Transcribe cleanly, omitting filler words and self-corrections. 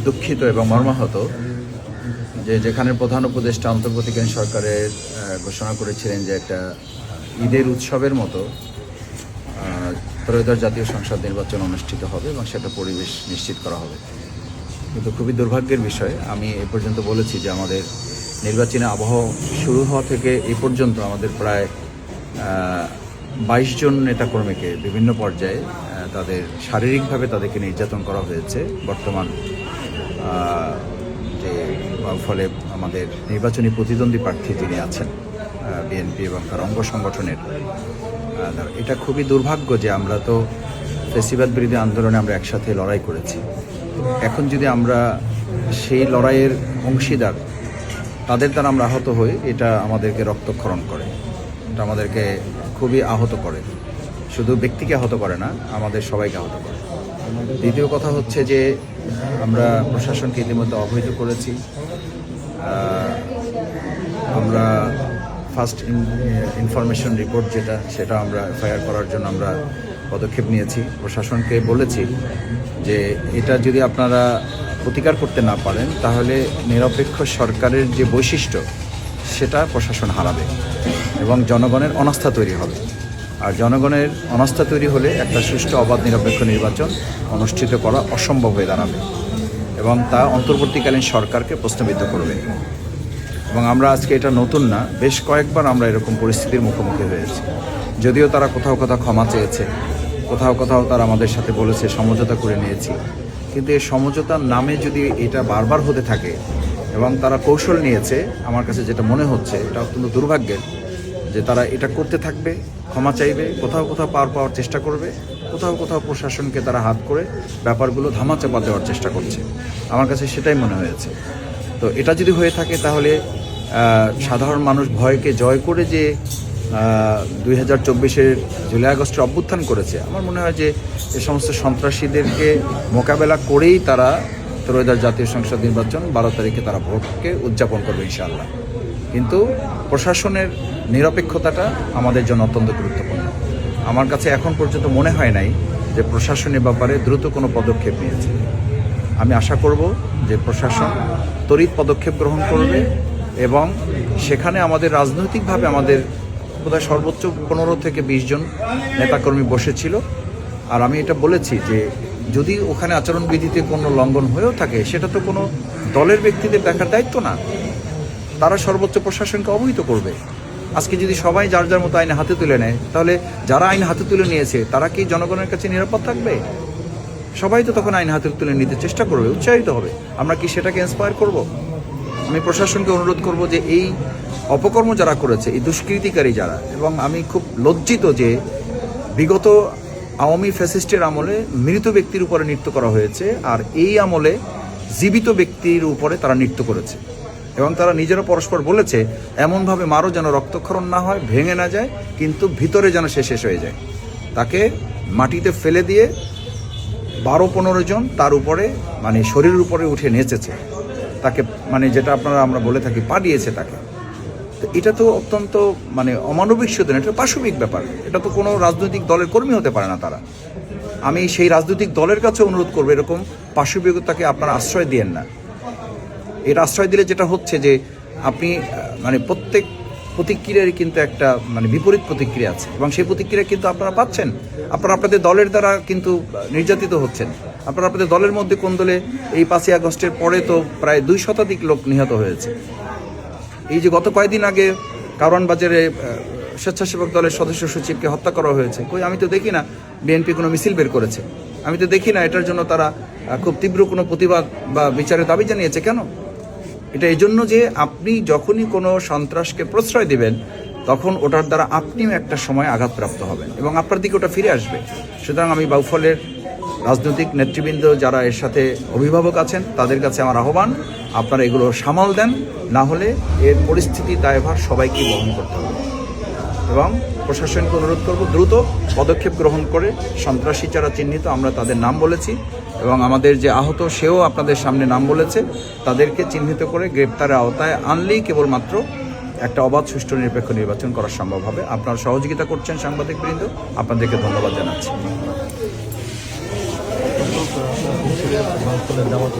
দুঃখিত এবং মর্মাহত যেখানে প্রধান উপদেষ্টা অন্তর্বর্তীকালীন সরকারের ঘোষণা করেছিলেন যে একটা ঈদের উৎসবের মতো ত্রয়োদশ জাতীয় সংসদ নির্বাচন অনুষ্ঠিত হবে এবং সেটা পরিবেশ নিশ্চিত করা হবে। কিন্তু খুবই দুর্ভাগ্যের বিষয়, আমি এ পর্যন্ত বলেছি যে আমাদের নির্বাচনী আবহাওয়া শুরু হওয়া থেকে এই পর্যন্ত আমাদের প্রায় 22 জন নেতাকর্মীকে বিভিন্ন পর্যায়ে তাদের শারীরিকভাবে তাদেরকে নির্যাতন করা হয়েছে। বর্তমান যে ফলে আমাদের নির্বাচনী প্রতিদ্বন্দ্বী প্রার্থী যিনি আছেন বিএনপি এবং তার অঙ্গ সংগঠনের, এটা খুবই দুর্ভাগ্য যে আমরা তো ফ্যাসিবাদ বিরোধী আন্দোলনে আমরা একসাথে লড়াই করেছি। এখন যদি আমরা সেই লড়াইয়ের অংশীদার তাদের দ্বারা আমরা আহত হই, এটা আমাদেরকে রক্তক্ষরণ করে, এটা আমাদেরকে খুবই আহত করে। শুধু ব্যক্তিকে আহত করে না, আমাদের সবাইকে আহত করে। দ্বিতীয় কথা হচ্ছে যে আমরা প্রশাসনকে ইতিমধ্যে অবহিত করেছি। আমরা ফার্স্ট ইনফরমেশন রিপোর্ট সেটা আমরা এফআইআর করার জন্য আমরা পদক্ষেপ নিয়েছি। প্রশাসনকে বলেছি যে এটা যদি আপনারা প্রতিকার করতে না পারেন তাহলে নিরপেক্ষ সরকারের যে বৈশিষ্ট্য সেটা প্রশাসন হারাবে এবং জনগণের অনাস্থা তৈরি হবে। আর জনগণের অনাস্থা তৈরি হলে একটা সুষ্ঠু অবাধ নিরপেক্ষ নির্বাচন অনুষ্ঠিত করা অসম্ভব হয়ে দাঁড়াবে এবং তা অন্তর্বর্তীকালীন সরকারকে প্রশ্নবিদ্ধ করবে। এবং আমরা আজকে এটা নতুন না, বেশ কয়েকবার আমরা এরকম পরিস্থিতির মুখোমুখি হয়েছি। যদিও তারা কোথাও কোথাও ক্ষমা চেয়েছে, কোথাও তারা আমাদের সাথে বলেছে সমঝোতা করে নিয়েছি, কিন্তু এই সমঝোতার নামে যদি এটা বারবার হতে থাকে এবং তারা কৌশল নিয়েছে, আমার কাছে যেটা মনে হচ্ছে এটা অত্যন্ত দুর্ভাগ্যের যে তারা এটা করতে থাকবে, ক্ষমা চাইবে, কোথাও পাওয়ার চেষ্টা করবে, কোথাও প্রশাসনকে তারা হাত করে ব্যাপারগুলো ধামাচাপা দেওয়ার চেষ্টা করছে। আমার কাছে সেটাই মনে হয়েছে। তো এটা যদি হয়ে থাকে তাহলে সাধারণ মানুষ ভয়কে জয় করে যে 2024-এর জুলাই আগস্টের অভ্যুত্থান করেছে, আমার মনে হয় যে এ সমস্ত সন্ত্রাসীদেরকে মোকাবেলা করেই তারা ত্রয়োদশ জাতীয় সংসদ নির্বাচন 12 তারিখে তারা ভোটকে উদযাপন করবে ইনশাআল্লাহ। কিন্তু প্রশাসনের নিরপেক্ষতাটা আমাদের জন্য অত্যন্ত গুরুত্বপূর্ণ। আমার কাছে এখন পর্যন্ত মনে হয় নাই যে প্রশাসনের ব্যাপারে দ্রুত কোনো পদক্ষেপ নিয়েছে। আমি আশা করব যে প্রশাসন তড়িৎ পদক্ষেপ গ্রহণ করবে এবং সেখানে আমাদের রাজনৈতিকভাবে আমাদের বোধহয় সর্বোচ্চ 15 থেকে 20 জন নেতাকর্মী বসেছিল। আর আমি এটা বলেছি যে যদি ওখানে আচরণবিধিতে কোনো লঙ্ঘন হয়েও থাকে সেটা তো কোনো দলের ব্যক্তিদের দেখার দায়িত্ব না, তারা সর্বোচ্চ প্রশাসনকে অবহিত করবে। আজকে যদি সবাই যার যার মতো আইন হাতে তুলে নেয় তাহলে যারা আইন হাতে তুলে নিয়েছে তারা কি জনগণের কাছে নিরাপদ থাকবে? সবাই তো তখন আইন হাতে তুলে নিতে চেষ্টা করবে, উৎসাহিত হবে। আমরা কি সেটাকে ইন্সপায়ার করব? আমি প্রশাসনকে অনুরোধ করব যে এই অপকর্ম যারা করেছে, এই দুষ্কৃতিকারী যারা, এবং আমি খুব লজ্জিত যে বিগত আওয়ামী ফ্যাসিস্টের আমলে মৃত ব্যক্তির উপরে নৃত্য করা হয়েছে, আর এই আমলে জীবিত ব্যক্তির উপরে তারা নৃত্য করেছে এবং তারা নিজেরা পরস্পর বলেছে এমনভাবে মারো যেন রক্তক্ষরণ না হয়, ভেঙে না যায়, কিন্তু ভিতরে যেন শেষ হয়ে যায়। তাকে মাটিতে ফেলে দিয়ে 12-15 জন তার উপরে মানে শরীরের উপরে উঠে নেচেছে, তাকে মানে যেটা আমরা বলে থাকি পা দিয়েছে তাকে। তো এটা তো অত্যন্ত মানে অমানবিক, শুধু না, এটা পাশবিক ব্যাপার। এটা তো কোনো রাজনৈতিক দলের কর্মী হতে পারে না তারা। আমি সেই রাজনৈতিক দলের কাছে অনুরোধ করবো এরকম পাশবিকতাকে আপনারা আশ্রয় দিয়েন না। এর আশ্রয় দিলে যেটা হচ্ছে যে আপনি মানে প্রত্যেক প্রতিক্রিয়ারই কিন্তু একটা মানে বিপরীত প্রতিক্রিয়া আছে এবং সেই প্রতিক্রিয়া কিন্তু আপনারা পাচ্ছেন। আপনারা আপনাদের দলের দ্বারা কিন্তু নির্যাতিত হচ্ছেন। আপনারা আপনাদের দলের মধ্যে কোন দলে এই 5ই আগস্টের পরে তো প্রায় 2 শতাধিক লোক নিহত হয়েছে। এই যে গত কয়েকদিন আগে কারওয়ান বাজারে স্বেচ্ছাসেবক দলের সদস্য সচিবকে হত্যা করা হয়েছে, আমি তো দেখি না বিএনপি কোনো মিছিল বের করেছে, আমি তো দেখি না এটার জন্য তারা খুব তীব্র কোনো প্রতিবাদ বা বিচারের দাবি জানিয়েছে। কেন? এটা এই জন্য যে আপনি যখনই কোনো সন্ত্রাসকে প্রশ্রয় দিবেন তখন ওটার দ্বারা আপনিও একটা সময় আঘাতপ্রাপ্ত হবেন এবং আপনার দিকে ওটা ফিরে আসবে। সুতরাং আমি বাউফলের রাজনৈতিক নেতৃবৃন্দ যারা এর সাথে অভিভাবক আছেন তাদের কাছে আমার আহ্বান, আপনারা এগুলো সামাল দেন, না হলে এর পরিস্থিতি দায়ভার সবাইকে বহন করতে হবে। এবং প্রশাসনকে অনুরোধ করব দ্রুত পদক্ষেপ গ্রহণ করে সন্ত্রাসী যারা চিহ্নিত, আমরা তাদের নাম বলেছি এবং আমাদের যে আহত সেও আপনাদের সামনে নাম বলেছে, তাদেরকে চিহ্নিত করে গ্রেপ্তারের আওতায় আনলেই কেবলমাত্র একটা অবাধ সুষ্ঠু নিরপেক্ষ নির্বাচন করা সম্ভব হবে। আপনারা সহযোগিতা করছেন সাংবাদিকবৃন্দ, আপনাদেরকে ধন্যবাদ জানাচ্ছি। বাংলাদেশের জামাত